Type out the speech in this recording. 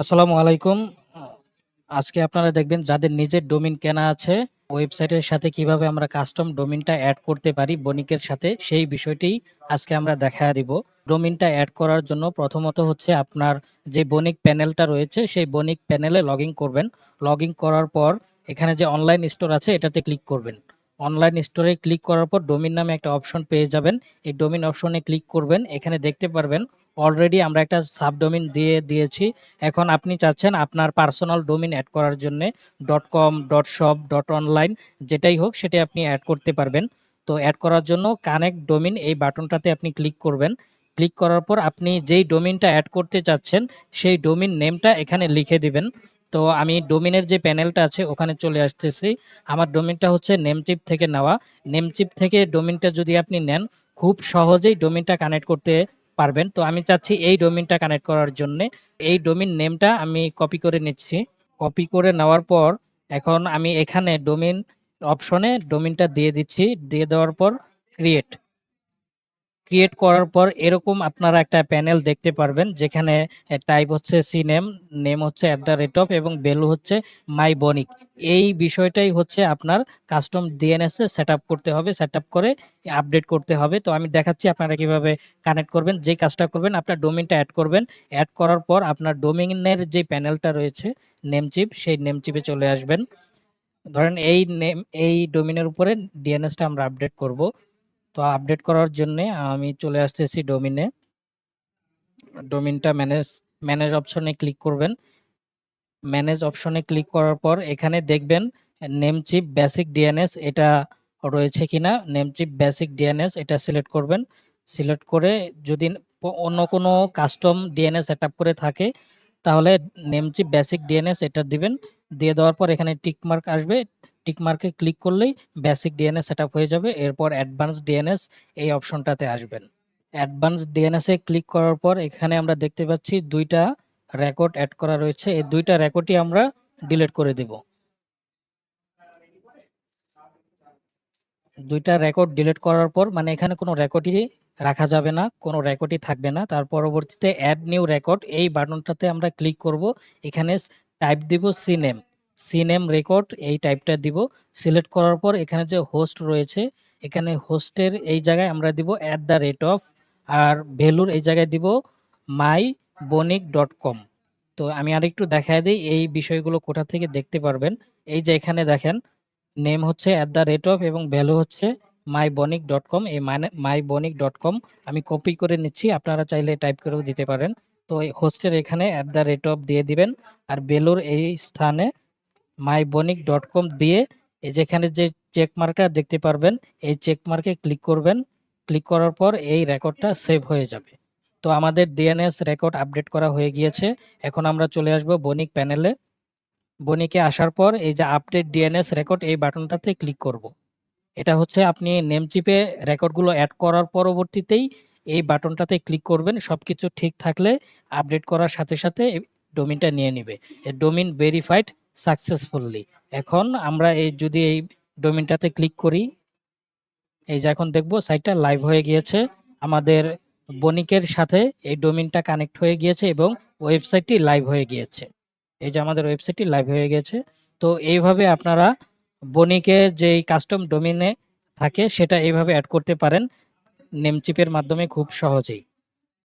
আসসালামু আলাইকুম। আ আজকে আপনারা দেখবেন যাদের নিজের ডোমেইন কেনা আছে, ওয়েবসাইটের সাথে কিভাবে আমরা কাস্টম ডোমেইনটা এড করতে পারি বণিকের সাথে, সেই বিষয়টিই আজকে আমরা দেখায়া দিব। ডোমেইনটা এড করার জন্য প্রথমত হচ্ছে আপনার যে বণিক প্যানেলটা রয়েছে, সেই বণিক প্যানেলে লগইন করবেন। লগইন করার পর এখানে যে অনলাইন স্টোর আছে এটাতে ক্লিক করবেন। অনলাইন স্টোরে ক্লিক করার পর ডোমেইন নামে একটা অপশন পেয়ে যাবেন। এই ডোমেইন অপশনে ক্লিক করবেন। এখানে দেখতে পারবেন অলরেডি আমরা একটা সাবডোমেইন দিয়ে দিয়েছি। এখন আপনি চাচ্ছেন আপনার পার্সোনাল ডোমেইন অ্যাড করার জন্যে .com, .shop, .online যেটাই হোক সেটাই আপনি অ্যাড করতে পারবেন। তো অ্যাড করার জন্য কানেক্ট ডোমেইন এই বাটনটাতে আপনি ক্লিক করবেন। ক্লিক করার পর আপনি যেই ডোমেইনটা অ্যাড করতে চাচ্ছেন সেই ডোমেইন নেমটা এখানে লিখে দিবেন। তো আমি ডোমেইনের যে প্যানেলটা আছে ওখানে চলে আসতেছি। আমার ডোমেইনটা হচ্ছে নেমচিপ থেকে নেওয়া। নেমচিপ থেকে ডোমেইনটা যদি আপনি নেন খুব সহজেই ডোমেইনটা কানেক্ট করতে পারবেন। তো আমি চাচ্ছি এই ডোমেইনটা কানেক্ট করার জন্যে এই ডোমেইন নেমটা আমি কপি করে নিচ্ছি। কপি করে নেওয়ার পর এখন আমি এখানে ডোমেইন অপশনে ডোমেইনটা দিয়ে দিচ্ছি। দিয়ে দেওয়ার পর ক্রিয়েট। ক্রিয়েট করার পর এরকম আপনারা একটা প্যানেল দেখতে পারবেন যেখানে টাইপ হচ্ছে সিনেম, নেম হচ্ছে @ এবং ভ্যালু হচ্ছে মাই বণিক। এই বিষয়টাই হচ্ছে আপনার কাস্টম ডিএনএস এ সেটআপ করতে হবে। সেটআপ করে আপডেট করতে হবে। তো আমি দেখাচ্ছি আপনারা কিভাবে কানেক্ট করবেন। যে কাজটা করবেন আপনার ডোমেইনটা এড করবেন। এড করার পর আপনার ডোমেইনের যে প্যানেলটা রয়েছে নেমচিপ, সেই নেমচিপে চলে আসবেন। ধরেন এই ডোমেইনের উপরে ডিএনএসটা আমরা আপডেট করব। তো আপডেট করার জন্যে আমি চলে আসতেছি ডোমেইনে। ডোমেইনটা ম্যানেজ অপশনে ক্লিক করবেন। ম্যানেজ অপশনে ক্লিক করার পর এখানে দেখবেন নেমচিপ বেসিক ডিএনএস এটা রয়েছে কিনা। নেমচিপ বেসিক ডিএনএস এটা সিলেক্ট করবেন। সিলেক্ট করে যদি অন্য কোনো কাস্টম ডিএনএস সেটআপ করে থাকে তাহলে নেমচিপ বেসিক ডিএনএস এটা দিবেন। দিয়ে দেওয়ার পর এখানে টিক মার্ক আসবে। টিক মার্কে ক্লিক করলেই বেসিক ডিএনএস সেটআপ হয়ে যাবে। এরপর অ্যাডভান্স ডিএনএস এই অপশনটাতে আসবেন। অ্যাডভান্স ডিএনএস এ ক্লিক করার পর এখানে আমরা দেখতে পাচ্ছি ২ টা রেকর্ড এড করা রয়েছে। এই ২ টা রেকর্ডই আমরা ডিলিট করে দিব। ২ টা রেকর্ড ডিলিট করার পর মানে এখানে কোনো রেকর্ডই রাখা যাবে না, কোনো রেকর্ডই থাকবে না। তার পরবর্তীতে অ্যাড নিউ রেকর্ড এই বাটনটাতে আমরা ক্লিক করব। এখানে টাইপ দিব সিনেম। সিনেম রেকর্ড এই টাইপটা দিব। সিলেক্ট করার পর এখানে যে হোস্ট রয়েছে এখানে হোস্টের এই জায়গায় আমরা দিব @ আর ভ্যালুর এই জায়গায় দিব mybonic.com। তো আমি আরেকটু দেখায় দিই এই বিষয়গুলো কোথা থেকে দেখতে পারবেন। এই যে এখানে দেখেন নেম হচ্ছে এবং ভ্যালু হচ্ছে mybonic.com। এই mybonic.com আমি কপি করে নিচ্ছি। আপনারা চাইলে টাইপ করেও দিতে পারেন। তো এই হোস্টের এখানে দিয়ে দিবেন। আর ভ্যালুর এই স্থানে mybonic.com দিয়ে এই যেখানে যে চেক মার্কটা দেখতে পারবেন এই চেক মার্কে ক্লিক করবেন। ক্লিক করার পর এই রেকর্ডটা সেভ হয়ে যাবে। তো আমাদের ডিএনএস রেকর্ড আপডেট করা হয়ে গিয়েছে। এখন আমরা চলে আসব বণিক প্যানেলে। বণিকে আসার পর এই যে আপডেট ডিএনএস রেকর্ড এই বাটনটাতে ক্লিক করব। এটা হচ্ছে আপনি নেমচিপে রেকর্ডগুলো অ্যাড করার পরবর্তীতেই এই বাটনটাতে ক্লিক করবেন। সবকিছু ঠিক থাকলে আপডেট করার সাথে সাথে ডোমেইনটা নিয়ে নিবে। Domain verified successfully. এখন আমরা যদি এই ডোমেইনটাতে ক্লিক করি, এই যে এখন দেখব সাইটটা লাইভ হয়ে গিয়েছে। আমাদের বণিকের সাথে এই ডোমেইনটা কানেক্ট হয়ে গিয়েছে এবং ওয়েবসাইটটি লাইভ হয়ে গিয়েছে। এই যে আমাদের ওয়েবসাইটটি লাইভ হয়ে গেছে। তো এইভাবে আপনারা বণিকে যেই কাস্টম ডোমেইনে থাকে সেটা এইভাবে অ্যাড করতে পারেন নেমচিপের মাধ্যমে খুব সহজেই।